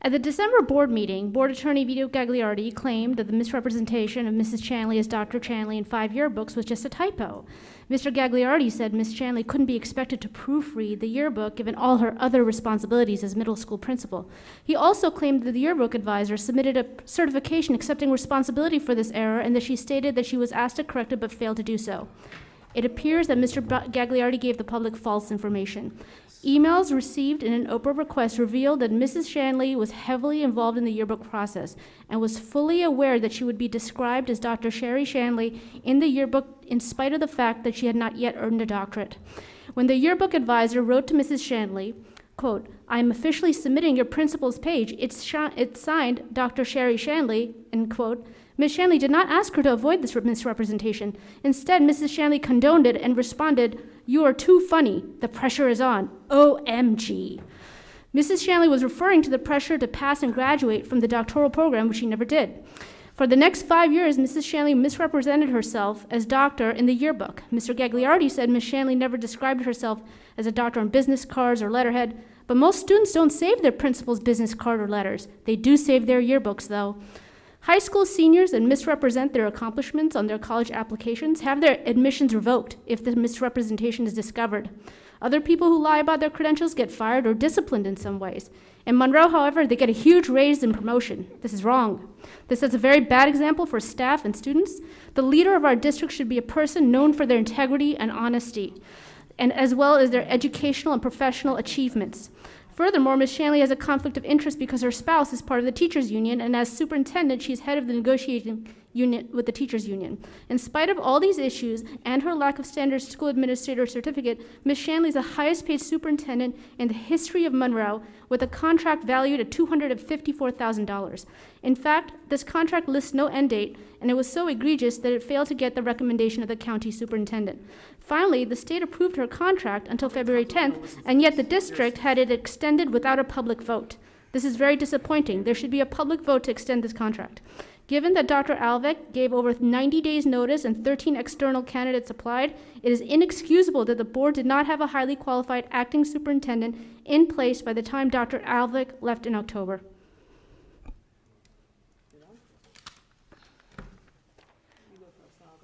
At the December board meeting, board attorney Vito Gagliardi claimed that the misrepresentation of Mrs. Chanley as Dr. Chanley in 5 yearbooks was just a typo. Mr. Gagliardi said Ms. Chanley couldn't be expected to proofread the yearbook given all her other responsibilities as middle school principal. He also claimed that the yearbook advisor submitted a certification accepting responsibility for this error and that she stated that she was asked to correct it but failed to do so. It appears that Mr. Gagliardi gave the public false information. Emails received in an Oprah request revealed that Mrs. Chanley was heavily involved in the yearbook process and was fully aware that she would be described as Dr. Chari Chanley in the yearbook in spite of the fact that she had not yet earned a doctorate. When the yearbook advisor wrote to Mrs. Chanley, quote, "I am officially submitting your principal's page. It's signed Dr. Chari Chanley," end quote. Ms. Chanley did not ask her to avoid this misrepresentation. Instead, Mrs. Chanley condoned it and responded, "You are too funny. The pressure is on. OMG." Mrs. Chanley was referring to the pressure to pass and graduate from the doctoral program, which she never did. For the next 5 years, Mrs. Chanley misrepresented herself as doctor in the yearbook. Mr. Gagliardi said Ms. Chanley never described herself as a doctor on business cards or letterhead, but most students don't save their principal's business card or letters. They do save their yearbooks, though. High school seniors that misrepresent their accomplishments on their college applications have their admissions revoked if the misrepresentation is discovered. Other people who lie about their credentials get fired or disciplined in some ways. In Monroe, however, they get a huge raise and promotion. This is wrong. This is a very bad example for staff and students. The leader of our district should be a person known for their integrity and honesty, and as well as their educational and professional achievements. Furthermore, Ms. Chanley has a conflict of interest because her spouse is part of the teachers' union, and as superintendent, she's head of the negotiating unit with the teachers' union. In spite of all these issues and her lack of standard school administrator certificate, Ms. Chanley is the highest paid superintendent in the history of Monroe, with a contract valued at $254,000. In fact, this contract lists no end date, and it was so egregious that it failed to get the recommendation of the county superintendent. Finally, the state approved her contract until February 10th, and yet the district had it extended without a public vote. This is very disappointing. There should be a public vote to extend this contract. Given that Dr. Alvec gave over 90 days notice and 13 external candidates applied, it is inexcusable that the board did not have a highly qualified acting superintendent in place by the time Dr. Alvec left in October.